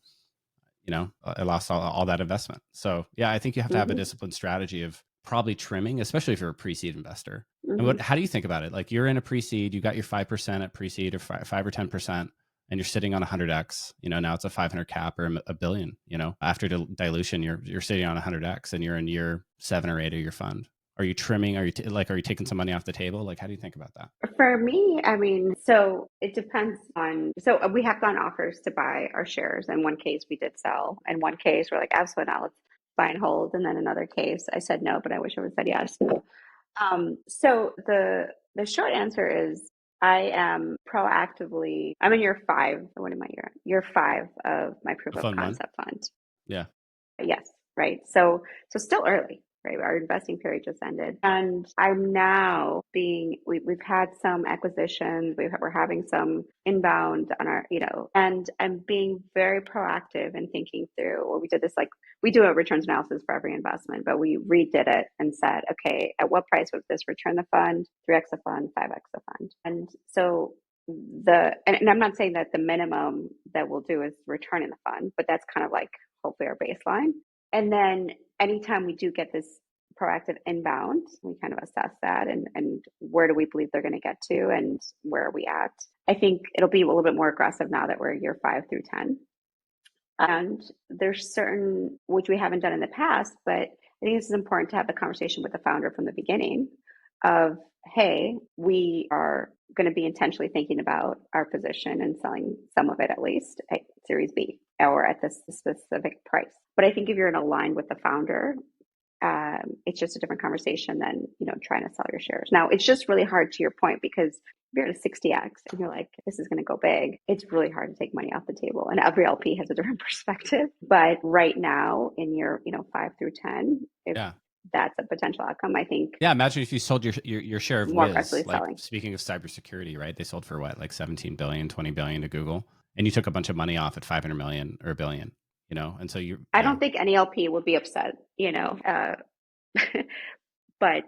I lost all that investment. So yeah, I think you have to have a disciplined strategy of probably trimming, especially if you're a pre-seed investor. And how do you think about it? Like, you're in a pre-seed, you got your 5% at pre-seed, or 5 or 10%. And you're sitting on 100x, now it's a 500 cap or a billion, after dilution, you're sitting on 100x and you're in year 7 or 8 of your fund. Are you trimming? Are you taking some money off the table? Like, how do you think about that? For me, I mean, so it depends on, so we have gotten offers to buy our shares. In one case, we did sell. In one case, we're like, absolutely not, let's buy and hold. And then another case, I said no, but I wish I would have said yes. So the short answer is I am proactively, I'm in year 5. What am I year? Year 5 of my proof of Fund one. concept fund. Yeah. Yes, right. So still early, right? Our investing period just ended, and I'm now we've had some acquisitions. We're having some inbound on our, and I'm being very proactive and thinking through. Well, we did this, like, we do a returns analysis for every investment, but we redid it and said, okay, at what price would this return the fund? 3x the fund, 5x the fund, and so. And I'm not saying that the minimum that we'll do is return in the fund, but that's kind of like hopefully our baseline. And then anytime we do get this proactive inbound, we kind of assess that and where do we believe they're going to get to and where are we at. I think it'll be a little bit more aggressive now that we're year 5 through 10. And there's certain, which we haven't done in the past, but I think this is important to have the conversation with the founder from the beginning of, hey, we are going to be intentionally thinking about our position and selling some of it at least at Series B or at this specific price. But I think if you're in aligned with the founder, it's just a different conversation than, trying to sell your shares. Now, it's just really hard to your point, because if you're at a 60x and you're like, this is going to go big, it's really hard to take money off the table. And every LP has a different perspective. But right now in your, 5 through 10, if that's a potential outcome, I think. Yeah, imagine if you sold your share of more Wiz. aggressively Like, selling. speaking of cybersecurity, right? They sold for what, like 17 billion, 20 billion to Google, and you took a bunch of money off at 500 million or a billion, and so I don't think any LP would be upset, but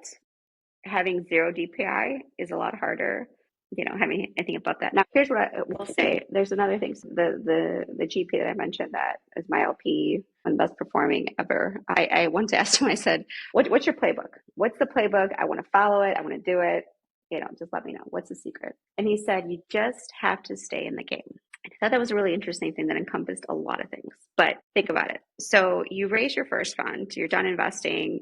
having zero DPI is a lot harder, having anything about that. Now, here's what I will say. There's another thing. So the GP that I mentioned that is my LP and best performing ever. I once asked him, I said, what's your playbook? What's the playbook? I want to follow it. I want to do it. Just let me know. What's the secret? And he said, you just have to stay in the game. I thought that was a really interesting thing that encompassed a lot of things. But think about it. So you raise your first fund, you're done investing,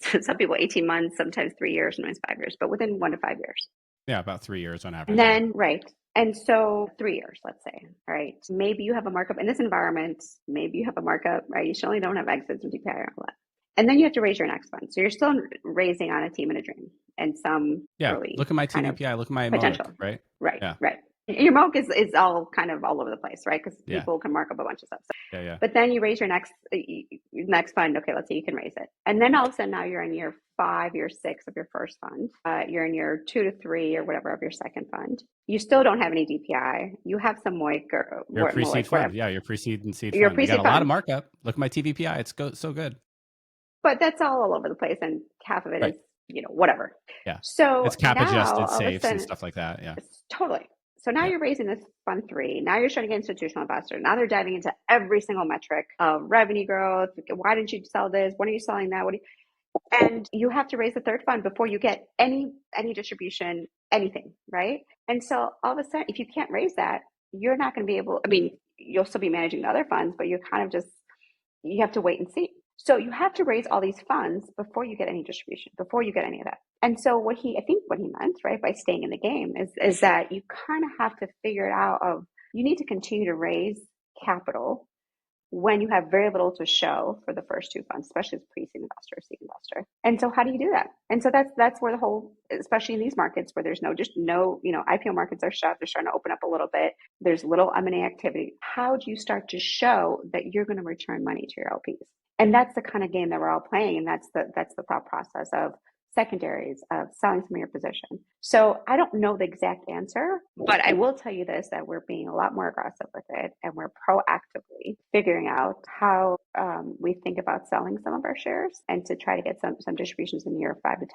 some people 18 months, sometimes 3 years, sometimes 5 years, but within 1 to 5 years. Yeah, about 3 years on average. And then, right. And so 3 years, let's say, all right, maybe you have a markup in this environment. Maybe you have a markup, right? You certainly don't have exits and DPI and all that. And then you have to raise your next fund. So you're still raising on a team and a dream and some early. Look at my TVPI, look at my potential, MOIC, right? Right, yeah. Right. Your MOIC is all kind of all over the place, right? Because people can mark up a bunch of stuff. So, But then you raise your next fund. Okay, let's say you can raise it. And then all of a sudden now you're in year 5, year 6 of your first fund. You're in year 2 to 3 or whatever of your second fund. You still don't have any DPI. You have some MOIC or your pre-seed fund. Yeah, your pre-seed and seed your fund. You got a lot of markup. Look at my TVPI. It's so good. But that's all over the place, and half of it is, whatever. Yeah. So it's cap adjusted safes sudden, and stuff like that. Yeah. Totally. So now you're raising this fund 3. Now you're starting to get institutional investors. Now they're diving into every single metric of revenue growth. Why didn't you sell this? When are you selling that? And you have to raise the third fund before you get any distribution, anything, right? And so all of a sudden, if you can't raise that, you're not going to be able, you'll still be managing the other funds, but you're kind of you have to wait and see. So you have to raise all these funds before you get any distribution, before you get any of that. And so I think what he meant, right, by staying in the game is that you kind of have to figure it out you need to continue to raise capital when you have very little to show for the first 2 funds, especially as pre-seed investor, seed investor. And so how do you do that? And so that's where the whole, especially in these markets where there's no, IPO markets are shut, they're starting to open up a little bit. There's little M&A activity. How do you start to show that you're going to return money to your LPs? And that's the kind of game that we're all playing. And that's the thought process of secondaries, of selling some of your position. So I don't know the exact answer, but I will tell you this, that we're being a lot more aggressive with it. And we're proactively figuring out how we think about selling some of our shares and to try to get some distributions in year 5 to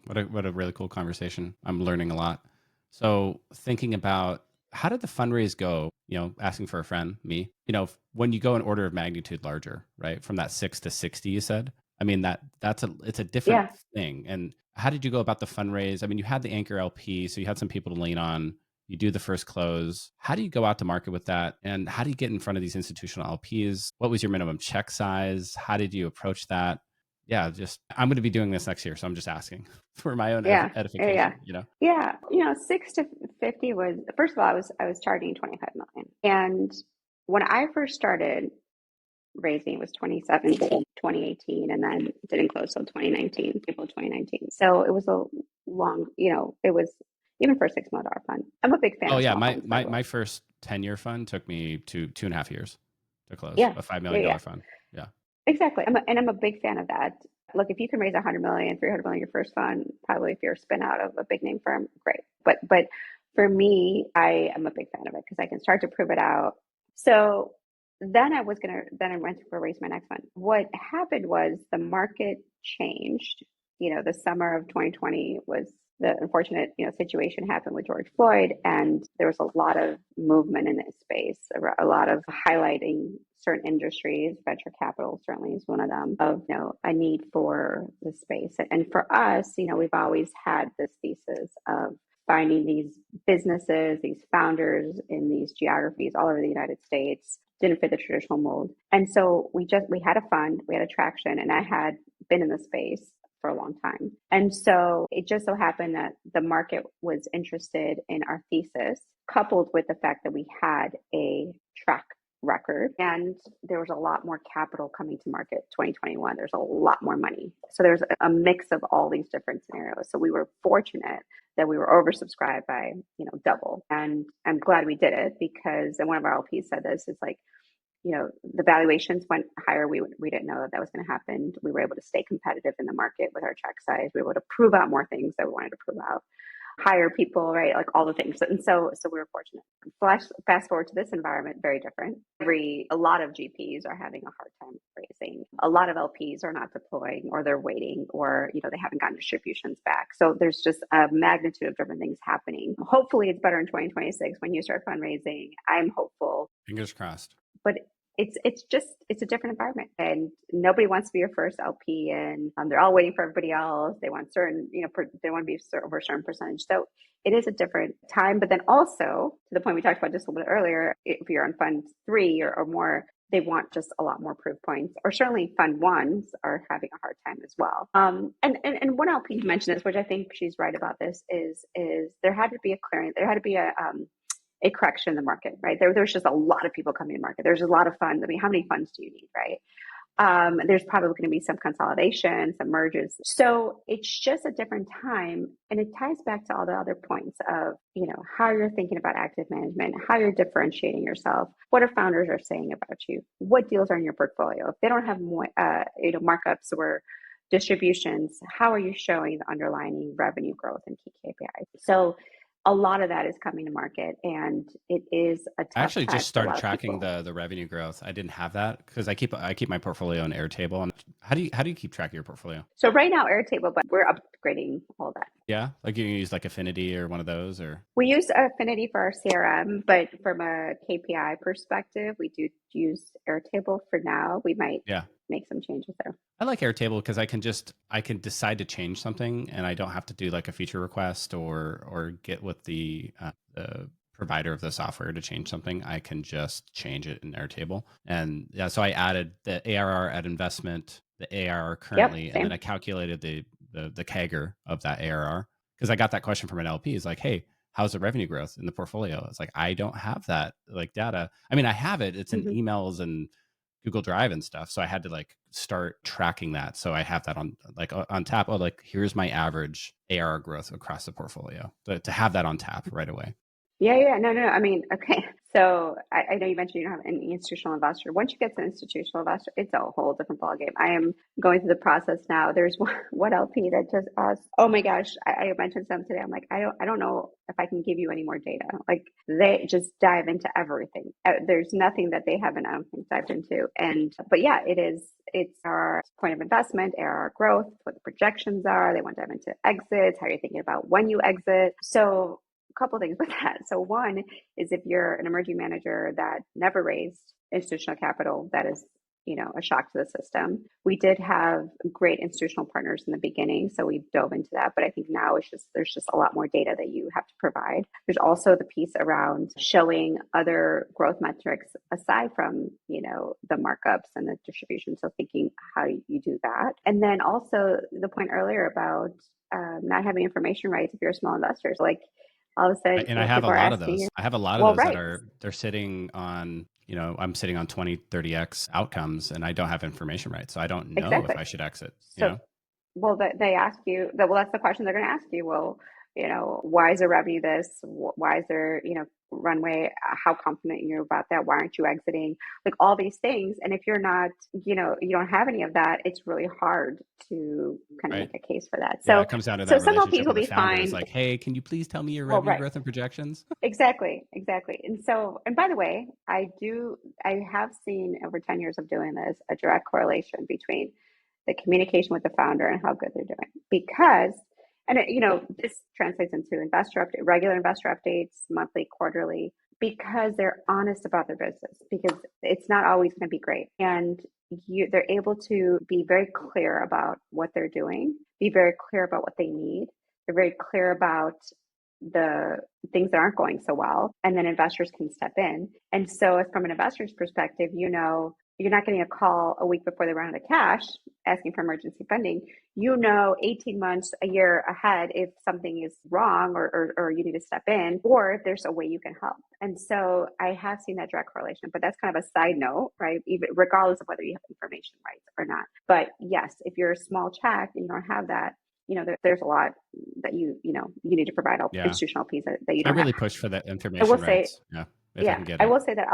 10. What a really cool conversation. I'm learning a lot. So thinking about, how did the fundraise go? Asking for a friend, me, when you go an order of magnitude larger, right? From that 6 to 60, you said, it's a different thing. And how did you go about the fundraise? You had the anchor LP, so you had some people to lean on. You do the first close. How do you go out to market with that? And how do you get in front of these institutional LPs? What was your minimum check size? How did you approach that? Yeah, I'm going to be doing this next year, so I'm just asking for my own edification. Yeah. 6 to 50 was, first of all, I was targeting 25 million. And when I first started raising, it was 2017, 2018, and then didn't close till 2019, April 2019. So it was a long, it was even for a $6 million fund. I'm a big fan. Oh yeah, my first 10-year fund took me 2.5 years to close a $5 million fund. Yeah, exactly. I'm a big fan of that. Look, if you can raise 100 million, 300 million your first fund, probably if you're a spin out of a big name firm, great. But for me, I am a big fan of it because I can start to prove it out. So then I went to raise my next fund. What happened was the market changed. The summer of 2020 was the unfortunate, situation happened with George Floyd, and there was a lot of movement in this space, a lot of highlighting certain industries. Venture capital certainly is one of them, of a need for the space. And for us, we've always had this thesis of finding these businesses, these founders in these geographies all over the United States, didn't fit the traditional mold. And so we had a fund, we had a traction, and I had been in the space for a long time. And so it just so happened that the market was interested in our thesis, coupled with the fact that we had a track record and there was a lot more capital coming to market 2021. There's a lot more money. So there's a mix of all these different scenarios. So we were fortunate that we were oversubscribed by, double. And I'm glad we did it because, and one of our LPs said this, it's like, the valuations went higher. We didn't know that was going to happen. We were able to stay competitive in the market with our check size. We were able to prove out more things that we wanted to prove out, hire people, right? Like all the things. And so we were fortunate. Fast forward to this environment, very different. A lot of GPs are having a hard time raising. A lot of LPs are not deploying or they're waiting or, they haven't gotten distributions back. So there's just a magnitude of different things happening. Hopefully it's better in 2026 when you start fundraising. I'm hopeful. Fingers crossed. But it's a different environment and nobody wants to be your first LP and they're all waiting for everybody else. They want certain, they want to be over a certain percentage. So it is a different time. But then also to the point we talked about just a little bit earlier, if you're on fund 3 or more, they want just a lot more proof points, or certainly fund 1s are having a hard time as well. And one LP mentioned this, which I think she's right about this, is there had to be a clearing, there had to be a correction in the market, right? There's just a lot of people coming to market. There's a lot of funds. I mean, how many funds do you need, right? There's probably going to be some consolidation, some merges. So it's just a different time. And it ties back to all the other points of, how you're thinking about active management, how you're differentiating yourself, what our founders are saying about you, what deals are in your portfolio. If they don't have more, markups or distributions, how are you showing the underlying revenue growth and key KPIs? So a lot of that is coming to market, and it is a tough I actually time just for a started lot of tracking people. the revenue growth. I didn't have that because I keep my portfolio on Airtable. How do you keep track of your portfolio? So right now, Airtable, but we're upgrading all that. Yeah, like you use like Affinity or one of those, or We use Affinity for our CRM, but from a KPI perspective, we do use Airtable for now. We might yeah. make some changes there. I like Airtable because I can decide to change something and I don't have to do like a feature request or get with the provider of the software to change something. I can just change it in Airtable. And yeah, so I added the ARR at investment, the ARR currently, Yep, and then same. I calculated the CAGR of that ARR because I got that question from an LP. It's like, hey, how's the revenue growth in the portfolio? It's like, I don't have that like data. I mean, I have it. It's in Hmm. emails and Google Drive and stuff. So I had to like start tracking that. So I have that on tap. Oh, like here's my average ARR growth across the portfolio. To have that on tap right away. Yeah. No. I mean, okay. So I know you mentioned you don't have any institutional investor. Once you get to an institutional investor, it's a whole different ballgame. I am going through the process now. There's one LP that just asked, oh my gosh, I mentioned some today. I'm like, I don't know if I can give you any more data. Like they just dive into everything. There's nothing that they haven't dived into. But yeah, it's our point of investment, ARR growth, what the projections are. They want to dive into exits, how you're thinking about when you exit. So a couple of things with that. So one is if you're an emerging manager that never raised institutional capital, that is, a shock to the system. We did have great institutional partners in the beginning, so we dove into that. But I think now there's just a lot more data that you have to provide. There's also the piece around showing other growth metrics aside from, the markups and the distribution. So thinking how you do that. And then also the point earlier about not having information rights if you're a small investor. So like all of a sudden, And I have a people are lot of asking you, those. I have a lot of well, those that right, they're sitting on, I'm sitting on 20, 30x outcomes and I don't have information right. So I don't know if exactly. I should exit. So, well, they ask you that. Well, that's the question they're going to ask you. Well, why is the revenue this? Why is there, runway? How confident are you about that? Why aren't you exiting? Like all these things. And if you're not, you don't have any of that, it's really hard to kind of Right. make a case for that. Yeah. So, It comes down to so that some LPs relationship will with the be founder is fine. like, hey, can you please tell me your Well, revenue right. growth and projections? Exactly. And so, and by the way, I have seen over 10 years of doing this, a direct correlation between the communication with the founder and how good they're doing. Because, and this translates into regular investor updates, monthly, quarterly, because they're honest about their business, because it's not always going to be great. And they're able to be very clear about what they're doing, be very clear about what they need. They're very clear about the things that aren't going so well, and then investors can step in. And so from an investor's perspective, you're not getting a call a week before they run out of cash asking for emergency funding. 18 months, a year ahead if something is wrong or you need to step in, or if there's a way you can help. And so I have seen that direct correlation, but that's kind of a side note, right? Even regardless of whether you have information rights or not. But yes, if you're a small check and you don't have that, there's a lot that you need to provide institutional piece that you I don't have. really push for that I will information say, rights. Yeah, if I can get I it. will say that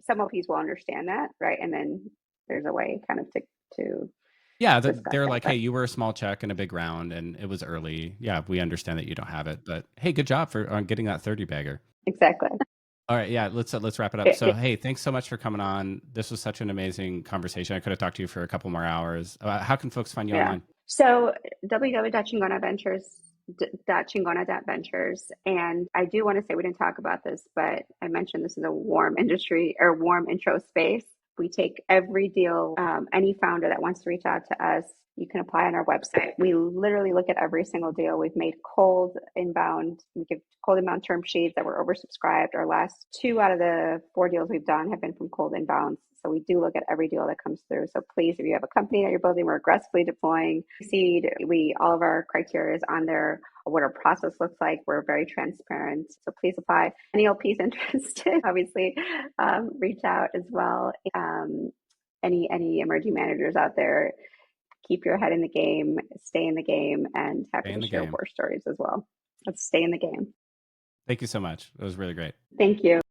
some LPs will understand that, right? And then there's a way kind of to Yeah, discuss they're that. like, hey, you were a small check in a big round and it was early. Yeah, we understand that you don't have it, but hey, good job on getting that 30 bagger. Exactly. All right, yeah, let's wrap it up. So, hey, thanks so much for coming on. This was such an amazing conversation. I could have talked to you for a couple more hours. How can folks find you online? So www.chingonaventures.chingona.ventures. And I do want to say, we didn't talk about this, but I mentioned this is a warm industry or warm intro space. We take every deal, any founder that wants to reach out to us, you can apply on our website. We literally look at every single deal. We've made we give cold inbound term sheets that were oversubscribed. Our last 2 out of the 4 deals we've done have been from cold inbounds. So we do look at every deal that comes through. So please, if you have a company that you're building, we're aggressively deploying seed. All of our criteria is on there, what our process looks like. We're very transparent. So please apply. Any LPs interested, obviously, reach out as well. Any emerging managers out there, keep your head in the game, stay in the game, and happy to share war stories as well. Let's stay in the game. Thank you so much. It was really great. Thank you.